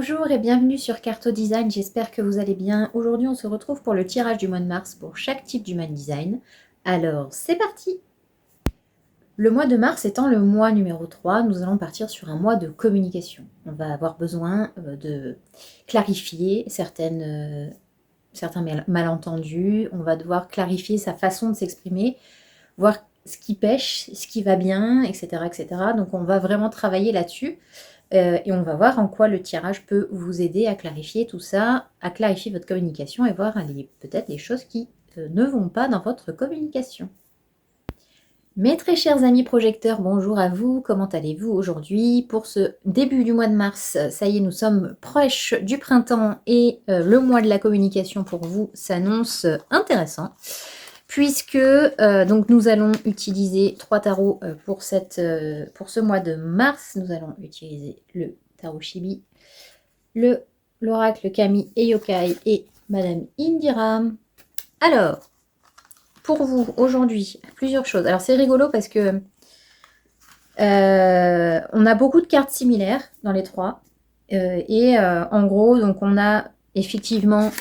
Bonjour et bienvenue sur Carto Design, j'espère que vous allez bien. Aujourd'hui on se retrouve pour le tirage du mois de mars pour chaque type d'Human Design. Alors c'est parti! Le mois de mars étant le mois numéro 3, nous allons partir sur un mois de communication. On va avoir besoin de clarifier certains malentendus, on va devoir clarifier sa façon de s'exprimer, voir ce qui pêche, ce qui va bien, etc., etc. Donc on va vraiment travailler là-dessus. Et on va voir en quoi le tirage peut vous aider à clarifier tout ça, à clarifier votre communication et voir peut-être les choses qui ne vont pas dans votre communication. Mes très chers amis projecteurs, bonjour à vous, comment allez-vous aujourd'hui? Pour ce début du mois de mars, ça y est, nous sommes proches du printemps et le mois de la communication pour vous s'annonce intéressant. Puisque donc nous allons utiliser 3 tarots pour ce mois de mars. Nous allons utiliser le tarot Chibi, l'oracle Kami et Yokai et Madame Indira. Alors, pour vous, aujourd'hui, plusieurs choses. Alors c'est rigolo parce que on a beaucoup de cartes similaires dans les trois. En gros, donc on a effectivement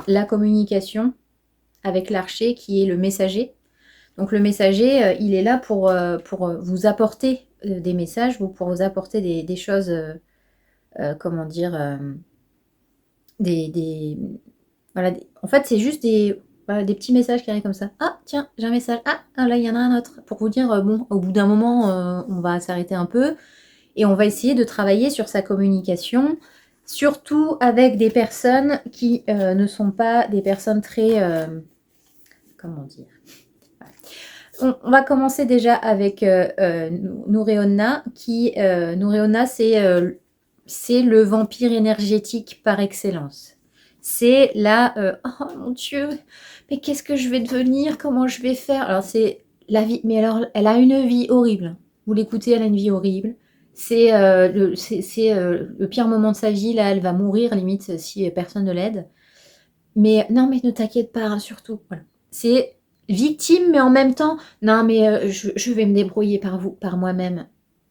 la communication avec l'archer qui est le messager. Donc le messager, il est là pour vous apporter des messages, pour vous apporter des choses, comment dire, voilà, en fait c'est juste des petits messages qui arrivent comme ça. Ah tiens, j'ai un message. Ah là il y en a un autre. Pour vous dire, bon, au bout d'un moment, on va s'arrêter un peu et on va essayer de travailler sur sa communication, surtout avec des personnes qui ne sont pas des personnes très... comment dire, on va commencer déjà avec Nureonna, Nureonna, c'est le vampire énergétique par excellence. C'est là, oh mon Dieu, mais qu'est-ce que je vais devenir? Comment je vais faire? Alors c'est la vie, mais alors elle a une vie horrible. Vous l'écoutez, elle a une vie horrible. C'est le pire moment de sa vie, là, elle va mourir limite si personne ne l'aide. Mais non, mais ne t'inquiète pas, hein, surtout. Voilà. C'est victime, mais en même temps, non, mais je vais me débrouiller par moi-même.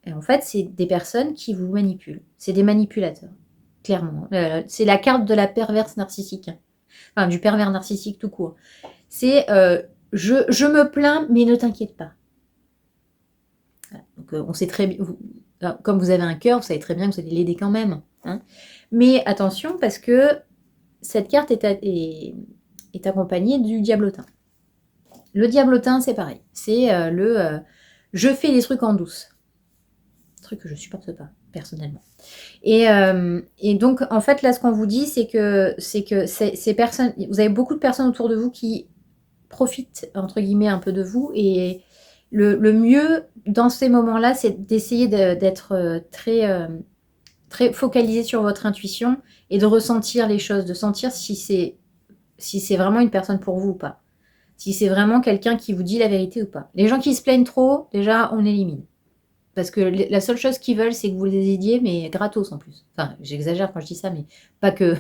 Et en fait, c'est des personnes qui vous manipulent. C'est des manipulateurs, clairement. C'est la carte de la perverse narcissique. Enfin, du pervers narcissique tout court. C'est je me plains, mais ne t'inquiète pas. Voilà. Donc, on sait très bien, comme vous avez un cœur, vous savez très bien que vous allez l'aider quand même. Hein. Mais attention, parce que cette carte est accompagnée du diablotin. Le diablotin, c'est pareil. C'est je fais des trucs en douce. Truc que je supporte pas, personnellement. Et donc, en fait, là, ce qu'on vous dit, c'est que ces personnes... Vous avez beaucoup de personnes autour de vous qui profitent, entre guillemets, un peu de vous. Et le mieux, dans ces moments-là, c'est d'essayer d'être très focalisé sur votre intuition et de ressentir les choses, de sentir si c'est vraiment une personne pour vous ou pas. Si c'est vraiment quelqu'un qui vous dit la vérité ou pas. Les gens qui se plaignent trop, déjà, on élimine. Parce que la seule chose qu'ils veulent, c'est que vous les aidiez, mais gratos en plus. Enfin, j'exagère quand je dis ça, mais pas que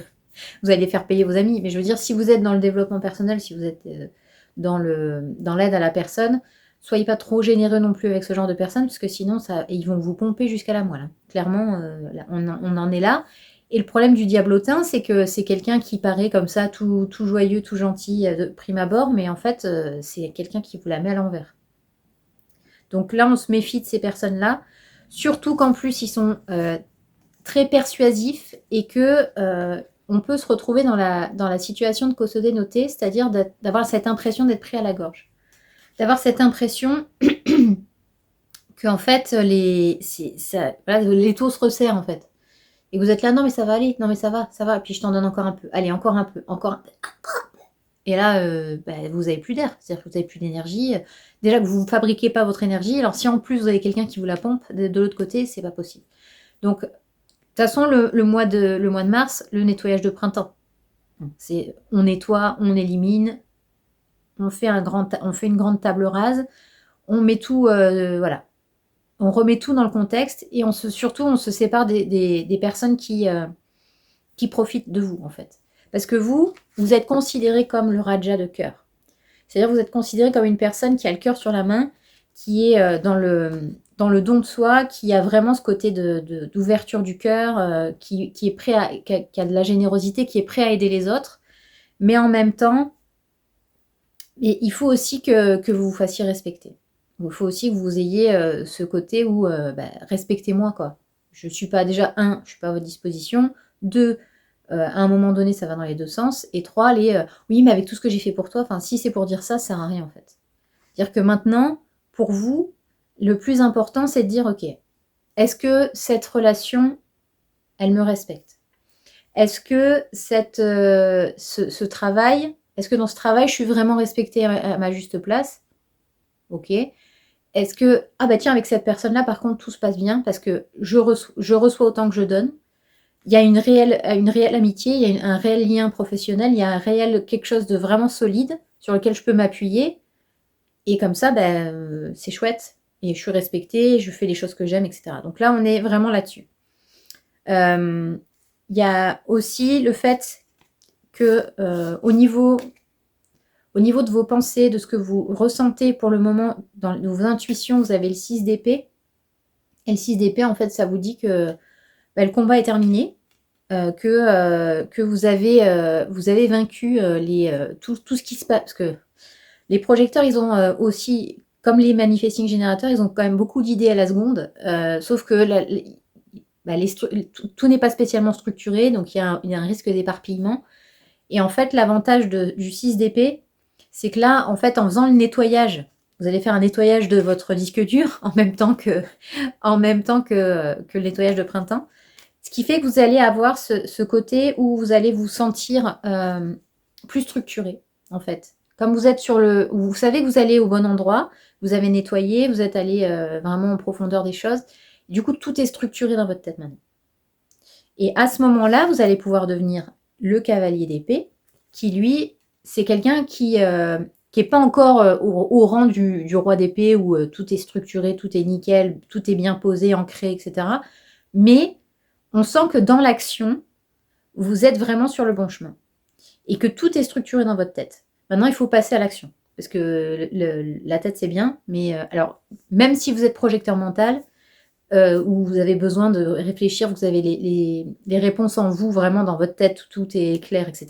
vous allez faire payer vos amis. Mais je veux dire, si vous êtes dans le développement personnel, si vous êtes dans l'aide à la personne, soyez pas trop généreux non plus avec ce genre de personnes, parce que sinon, ils vont vous pomper jusqu'à la moelle. Hein. Clairement, on en est là. Et le problème du diablotin, c'est que c'est quelqu'un qui paraît comme ça, tout joyeux, tout gentil de prime abord, mais en fait, c'est quelqu'un qui vous la met à l'envers. Donc là, on se méfie de ces personnes-là, surtout qu'en plus, ils sont très persuasifs et que on peut se retrouver dans la situation de Kosode noté, c'est-à-dire d'avoir cette impression d'être pris à la gorge. D'avoir cette impression qu'en fait, les taux se resserrent, en fait. Et vous êtes là, non mais ça va aller, non mais ça va, et puis je t'en donne encore un peu, allez, encore un peu, encore un peu. Et là, vous n'avez plus d'air, c'est-à-dire que vous n'avez plus d'énergie. Déjà que vous ne fabriquez pas votre énergie, alors si en plus vous avez quelqu'un qui vous la pompe, de l'autre côté, c'est pas possible. Donc, de toute façon, le mois de mars, le nettoyage de printemps. C'est on nettoie, on élimine, on fait une grande table rase, on met tout, voilà. On remet tout dans le contexte et surtout, on se sépare des personnes qui profitent de vous, en fait. Parce que vous êtes considéré comme le Raja de cœur. C'est-à-dire vous êtes considéré comme une personne qui a le cœur sur la main, qui est dans le don de soi, qui a vraiment ce côté d'ouverture du cœur, qui est prêt qui a de la générosité, qui est prêt à aider les autres. Mais en même temps, il faut aussi que vous vous fassiez respecter. Il faut aussi que vous ayez ce côté où respectez-moi, quoi. Je suis pas, déjà, je suis pas à votre disposition. Deux, à un moment donné, ça va dans les deux sens. Et trois, oui, mais avec tout ce que j'ai fait pour toi, enfin, si c'est pour dire ça sert à rien, en fait. C'est-à-dire que maintenant, pour vous, le plus important, c'est de dire, ok, est-ce que cette relation, elle me respecte? Est-ce que ce travail, est-ce que dans ce travail, je suis vraiment respectée à ma juste place? Ok. Est-ce que, ah bah tiens, avec cette personne-là, par contre, tout se passe bien parce que je reçois autant que je donne. Il y a une réelle amitié, il y a un réel lien professionnel, il y a un réel quelque chose de vraiment solide sur lequel je peux m'appuyer. Et comme ça, c'est chouette. Et je suis respectée, je fais les choses que j'aime, etc. Donc là, on est vraiment là-dessus. Il y a aussi le fait que au niveau de vos pensées, de ce que vous ressentez pour le moment, dans vos intuitions, vous avez le 6 d'épée. Et le 6 d'épée, en fait, ça vous dit que le combat est terminé, que vous avez vaincu tout ce qui se passe. Parce que les projecteurs, ils ont aussi, comme les manifesting générateurs, ils ont quand même beaucoup d'idées à la seconde, sauf que tout n'est pas spécialement structuré, donc il y a un risque d'éparpillement. Et en fait, l'avantage du 6 d'épée, c'est que là, en fait, en faisant le nettoyage, vous allez faire un nettoyage de votre disque dur en même temps que le nettoyage de printemps. Ce qui fait que vous allez avoir ce côté où vous allez vous sentir plus structuré, en fait. Comme vous êtes vous savez que vous allez au bon endroit, vous avez nettoyé, vous êtes allé vraiment en profondeur des choses. Du coup, tout est structuré dans votre tête maintenant. Et à ce moment-là, vous allez pouvoir devenir le cavalier d'épée, qui lui, c'est quelqu'un qui n'est pas encore au rang du roi d'épée où tout est structuré, tout est nickel, tout est bien posé, ancré, etc. Mais on sent que dans l'action, vous êtes vraiment sur le bon chemin. Et que tout est structuré dans votre tête. Maintenant, il faut passer à l'action. Parce que la tête, c'est bien. Mais alors, même si vous êtes projecteur mental, où vous avez besoin de réfléchir, vous avez les réponses en vous, vraiment dans votre tête, tout est clair, etc.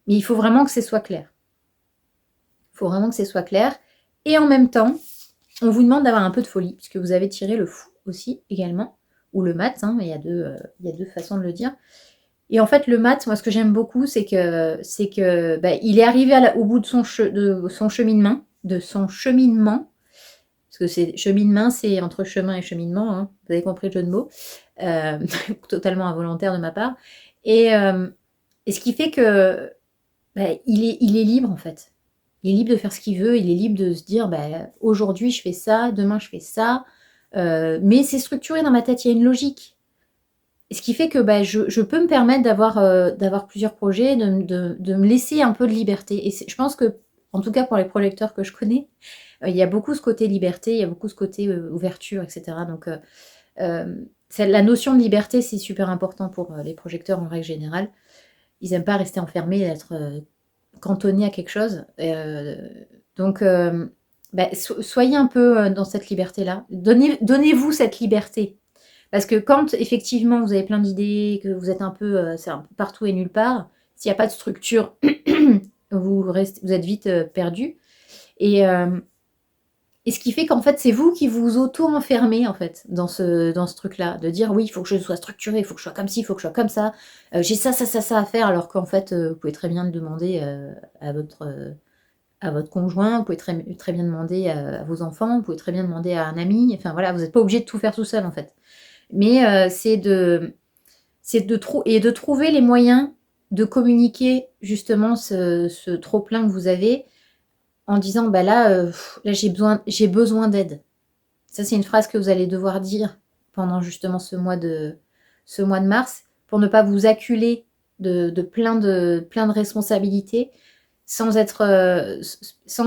Mais il faut vraiment que ce soit clair. Il faut vraiment que ce soit clair. Et en même temps, on vous demande d'avoir un peu de folie, puisque vous avez tiré le fou aussi, également, ou le mat, hein, il y a deux façons de le dire. Et en fait, le mat, moi, ce que j'aime beaucoup, c'est que il est arrivé au bout de son cheminement, parce que c'est cheminement, c'est entre chemin et cheminement, hein, vous avez compris le jeu de mots, totalement involontaire de ma part. Et ce qui fait que il est libre, en fait. Il est libre de faire ce qu'il veut, il est libre de se dire, aujourd'hui je fais ça, demain je fais ça, mais c'est structuré dans ma tête, il y a une logique. Ce qui fait que je peux me permettre d'avoir plusieurs projets, de me laisser un peu de liberté. Et je pense que, en tout cas pour les projecteurs que je connais, il y a beaucoup ce côté liberté, il y a beaucoup ce côté ouverture, etc. Donc la notion de liberté, c'est super important pour les projecteurs en règle générale. Ils n'aiment pas rester enfermés, être cantonnés à quelque chose. Donc soyez un peu dans cette liberté-là. Donnez-vous cette liberté. Parce que quand effectivement vous avez plein d'idées, que vous êtes un peu, c'est un peu partout et nulle part, s'il n'y a pas de structure, vous êtes vite perdu. Et ce qui fait qu'en fait, c'est vous qui vous auto-enfermez en fait dans ce truc-là, de dire oui, il faut que je sois structurée, il faut que je sois comme ci, il faut que je sois comme ça, j'ai ça à faire, alors qu'en fait, vous pouvez très bien le demander à votre conjoint, vous pouvez très bien demander à vos enfants, vous pouvez très bien demander à un ami, enfin voilà, vous n'êtes pas obligé de tout faire tout seul en fait. Mais c'est de trouver les moyens de communiquer justement ce trop-plein que vous avez en disant là j'ai besoin d'aide. Ça, c'est une phrase que vous allez devoir dire pendant justement ce mois de mars pour ne pas vous acculer de plein de responsabilités sans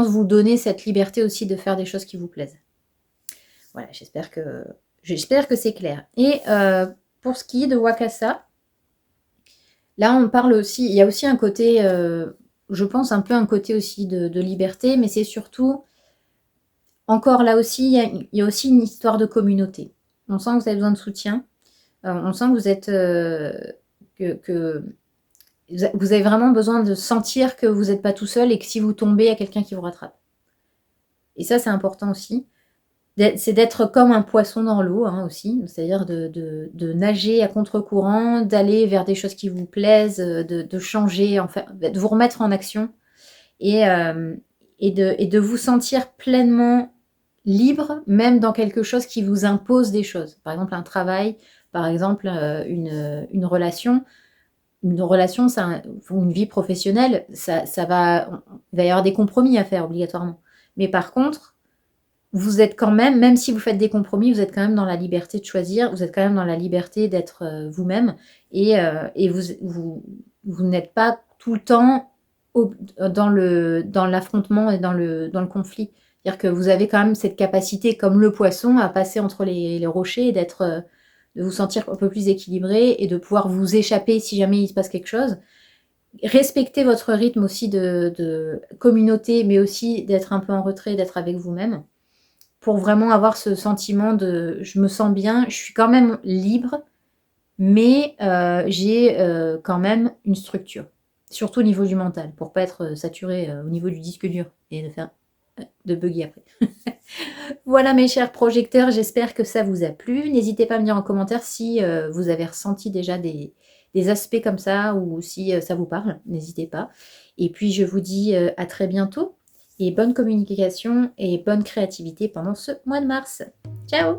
vous donner cette liberté aussi de faire des choses qui vous plaisent. Voilà, j'espère que c'est clair. Et pour ce qui est de Wakasa, là on parle aussi, il y a aussi un côté, je pense un peu un côté aussi de liberté, mais c'est surtout, Encore là aussi, il y a aussi une histoire de communauté. On sent que vous avez besoin de soutien. On sent que vous êtes... que vous avez vraiment besoin de sentir que vous n'êtes pas tout seul et que si vous tombez, il y a quelqu'un qui vous rattrape. Et ça, c'est important aussi. C'est d'être comme un poisson dans l'eau aussi, c'est-à-dire de nager à contre-courant, d'aller vers des choses qui vous plaisent, de changer, enfin, de vous remettre en action et de vous sentir pleinement libre, même dans quelque chose qui vous impose des choses. Par exemple, un travail, par exemple, une relation. Une relation, une vie professionnelle, il va y avoir des compromis à faire obligatoirement. Mais par contre, vous êtes quand même si vous faites des compromis, vous êtes quand même dans la liberté de choisir, vous êtes quand même dans la liberté d'être vous-même et vous n'êtes pas tout le temps dans l'affrontement et dans le conflit. C'est-à-dire que vous avez quand même cette capacité, comme le poisson, à passer entre les rochers et de vous sentir un peu plus équilibré et de pouvoir vous échapper si jamais il se passe quelque chose. Respectez votre rythme aussi de communauté, mais aussi d'être un peu en retrait, d'être avec vous-même, pour vraiment avoir ce sentiment de je me sens bien, je suis quand même libre, mais j'ai quand même une structure. Surtout au niveau du mental, pour pas être saturé au niveau du disque dur et de bugger après. Voilà mes chers projecteurs, j'espère que ça vous a plu. N'hésitez pas à me dire en commentaire si vous avez ressenti déjà des aspects comme ça ou si ça vous parle, n'hésitez pas. Et puis je vous dis à très bientôt et bonne communication et bonne créativité pendant ce mois de mars. Ciao!